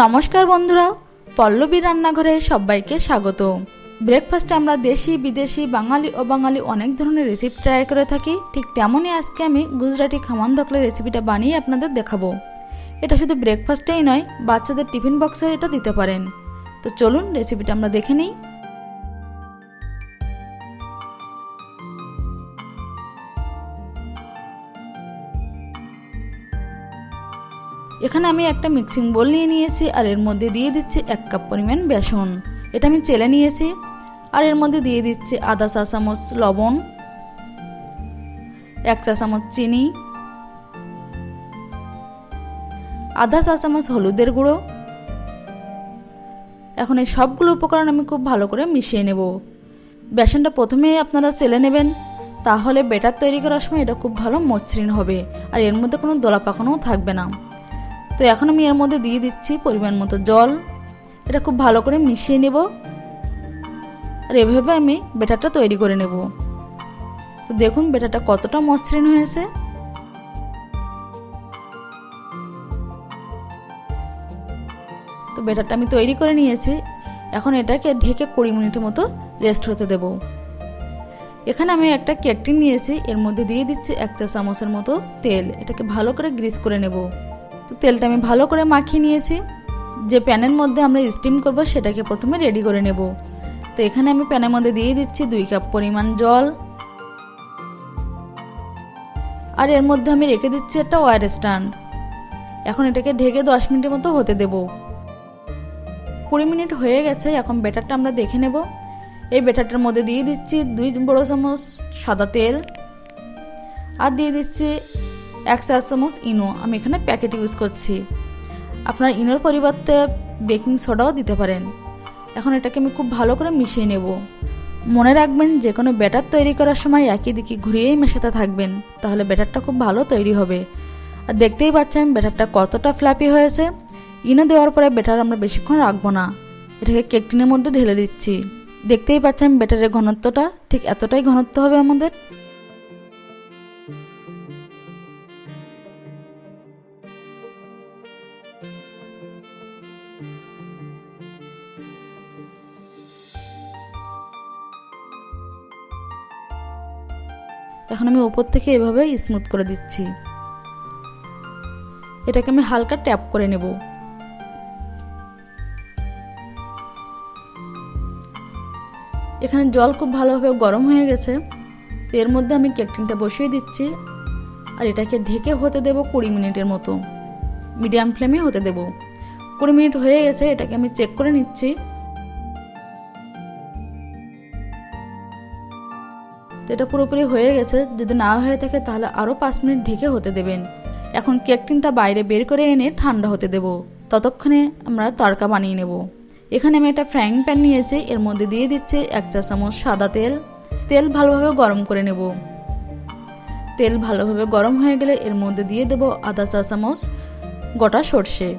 নমস্কার বন্ধুরা, পল্লবী রান্নাঘরে সবাইকে স্বাগত। ব্রেকফাস্টে আমরা দেশি বিদেশি বাঙালি অবাঙালি অনেক ধরনের রেসিপি ট্রাই করে থাকি। ঠিক তেমনই আজকে আমি গুজরাটি খামান ধোকলা রেসিপিটা বানিয়ে আপনাদের দেখাবো। এটা শুধু ব্রেকফাস্টেই নয়, বাচ্চাদের টিফিন বক্সে এটা দিতে পারেন। তো চলুন রেসিপিটা আমরা দেখে নিই। এখানে আমি একটা মিক্সিং বোল নিয়ে নিয়েছি আর এর মধ্যে দিয়ে দিচ্ছি 1 কাপ পরিমাণ বেসন। এটা আমি চেলে নিয়েছি। আর এর মধ্যে দিয়ে দিচ্ছি আধা চা চামচ লবণ, 1 চা চামচ চিনি, আধা চা চামচ হলুদের গুঁড়ো। এখন এই সবগুলো উপকরণ আমি খুব ভালো করে মিশিয়ে নেব। বেসনটা প্রথমেই আপনারা চেলে নেবেন, তাহলে ব্যাটার তৈরি করার সময় এটা খুব ভালো মসৃণ হবে আর এর মধ্যে কোনো দলা পাকানোও থাকবে না। তো এখন আমি এর মধ্যে দিয়ে দিচ্ছি পরিমাণ মতো জল। এটা খুব ভালো করে মিশিয়ে নেব আর এভাবে আমি ব্যাটারটা তৈরি করে নেব। তো দেখুন ব্যাটারটা কতটা মসৃণ হয়েছে। তো ব্যাটারটা আমি তৈরি করে নিয়েছি। এখন এটাকে ঢেকে 20 মিনিটের মতো রেস্ট হতে দেব। এখানে আমি একটা কেক টিন নিয়েছি, এর মধ্যে দিয়ে দিচ্ছি 1 চা চামচের মতো তেল। এটাকে ভালো করে গ্রিস করে নেব। তো তেলটা আমি ভালো করে মাখিয়ে নিয়েছি। যে প্যানের মধ্যে আমরা স্টিম করব সেটাকে প্রথমে রেডি করে নেব। তো এখানে আমি প্যানের মধ্যে দিয়ে দিচ্ছি 2 কাপ পরিমাণ জল। আর এর মধ্যে আমি রেখে দিচ্ছি একটা ওয়্যার স্ট্যান্ড। এখন এটাকে ঢেকে 10 মিনিটের মতো হতে দেব। 20 মিনিট হয়ে গেছে। এখন ব্যাটারটা আমরা দেখে নেব। এই ব্যাটারটার মধ্যে দিয়ে দিচ্ছি 2 বড় চামচ সাদা তেল আর দিয়ে দিচ্ছি 1 চা চামচ ইনো। আমি এখানে প্যাকেট ইউজ করছি, আপনারা ইনোর পরিবর্তে বেকিং সোডাও দিতে পারেন। এখন এটাকে আমি খুব ভালো করে মিশিয়ে নেব। মনে রাখবেন যে কোনো ব্যাটার তৈরি করার সময় একই দিকে ঘুরিয়েই মেশাতে থাকবেন, তাহলে ব্যাটারটা খুব ভালো তৈরি হবে। আর দেখতেই পাচ্ছেন ব্যাটারটা কতটা ফ্ল্যাপি হয়েছে। ইনো দেওয়ার পরে ব্যাটার আমরা বেশিক্ষণ রাখবো না, এটাকে কেক টিনের মধ্যে ঢেলে দিচ্ছি। দেখতেই পাচ্ছেন ব্যাটারের ঘনত্বটা ঠিক এতটাই ঘনত্ব হবে আমাদের। এখন আমি উপর থেকে এভাবে স্মুথ করে দিচ্ছি। এটাকে আমি হালকা ট্যাপ করে নেব। এখানে জল খুব ভালোভাবে গরম হয়ে গেছে। তো এর মধ্যে আমি কেক টিনটা বসিয়ে দিচ্ছি আর এটাকে ঢেকে হতে দেব 20 মিনিটের মতো। মিডিয়াম ফ্লেমে হতে দেব। 20 মিনিট হয়ে গেছে, এটাকে আমি চেক করে নিচ্ছি। তো এটা পুরোপুরি হয়ে গেছে। যদি না হয়ে থাকে তাহলে আরও 5 মিনিট ঢেকে হতে দেবেন। এখন কেক টিনটা বাইরে বের করে এনে ঠান্ডা হতে দেব। ততক্ষণে আমরা তড়কা বানিয়ে নেব। এখানে আমি একটা ফ্রাইং প্যান নিয়েছি, এর মধ্যে দিয়ে দিচ্ছি 1 চা চামচ সাদা তেল। তেল ভালোভাবে গরম করে নেব। তেল ভালোভাবে গরম হয়ে গেলে এর মধ্যে দিয়ে দেব আধা চা চামচ গোটা সর্ষে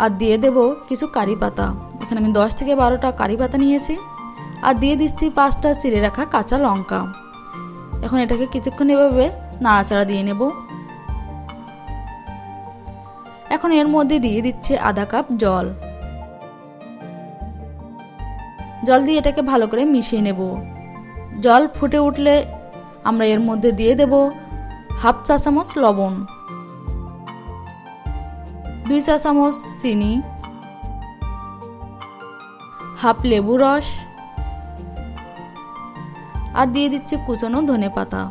আর দিয়ে দেব কিছু কারি পাতা। এখানে আমি 10 থেকে 12টা কারি পাতা নিয়েছি আর দিয়ে দিচ্ছি 5টা চিড়ে রাখা কাঁচা লঙ্কা। এখন এটাকে কিছুক্ষণ এভাবে নাড়াচাড়া দিয়ে নেব। এখন এর মধ্যে দিয়ে দিচ্ছি আধা কাপ জল। জল দিয়ে এটাকে ভালো করে মিশিয়ে নেব। জল ফুটে উঠলে আমরা এর মধ্যে দিয়ে দেব হাফ চা চামচ লবণ, 2 চা চামচ চিনি, হাফ লেবু রস আর দিয়ে দিচ্ছি কুচনো ধনেপাতা।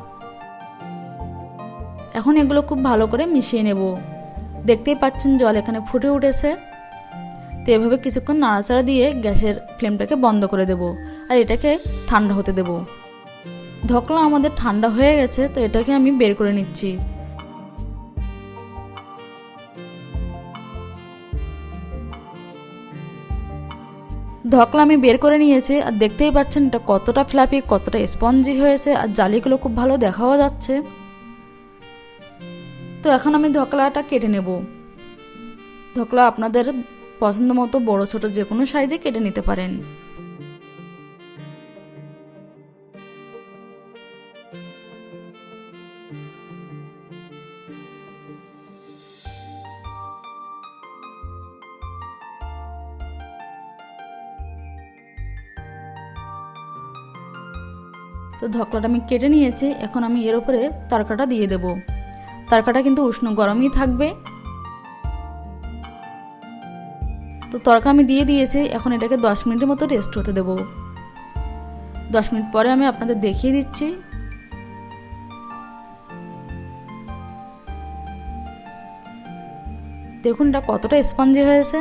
এখন এগুলো খুব ভালো করে মিশিয়ে নেব। দেখতেই পাচ্ছেন জল এখানে ফুটে উঠেছে। তো এভাবে কিছুক্ষণ নাড়াচাড়া দিয়ে গ্যাসের ফ্লেমটাকে বন্ধ করে দেব আর এটাকে ঠান্ডা হতে দেব। ধোকলা আমাদের ঠান্ডা হয়ে গেছে, তো এটাকে আমি বের করে নিচ্ছি। ধোকলা আমি বের করে নিয়েছি আর দেখতেই পাচ্ছেন এটা কতটা ফ্ল্যাপি, কতটা স্পঞ্জি হয়েছে আর জালিগুলো খুব ভালো দেখাও যাচ্ছে। তো এখন আমি ধোকলাটা কেটে নেব। ধোকলা আপনাদের পছন্দ মতো বড় ছোট যে কোনো সাইজে কেটে নিতে পারেন। তো ধোকলাটা আমি কেটে নিয়েছি, এখন আমি এর উপরে তড়কাটা দিয়ে দেব। তড়কাটা কিন্তু উষ্ণ গরমই থাকবে। তো তড়কা আমি দিয়ে দিয়েছি, এখন এটাকে 10 মিনিটের মতো রেস্ট হতে দেব। 10 মিনিট পরে আমি আপনাদের দেখিয়ে দিচ্ছি। দেখুন এটা কতটা স্পঞ্জি হয়েছে।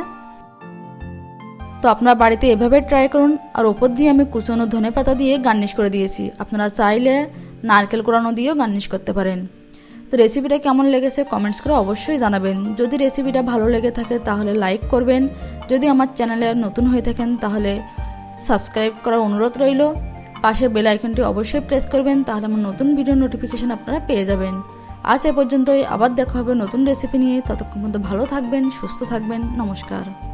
তো আপনারা বাড়িতে এভাবে ট্রাই করুন। আর ওপর দিয়ে আমি কুচনো ধনেপাতা দিয়ে গার্নিশ করে দিয়েছি, আপনারা চাইলে নারকেল কোড়ানো দিয়েও গার্নিশ করতে পারেন। তো রেসিপিটা কেমন লেগেছে কমেন্টস করে অবশ্যই জানাবেন। যদি রেসিপিটা ভালো লেগে থাকে তাহলে লাইক করবেন, যদি আমার চ্যানেলে নতুন হয়ে থাকেন তাহলে সাবস্ক্রাইব করার অনুরোধ রইল। পাশের বেল আইকনটি অবশ্যই প্রেস করবেন, তাহলে আমার নতুন ভিডিও নোটিফিকেশন আপনারা পেয়ে যাবেন। আজ এ পর্যন্তই, আবার দেখা হবে নতুন রেসিপি নিয়ে। ততক্ষণ পর্যন্ত ভালো থাকবেন, সুস্থ থাকবেন। নমস্কার।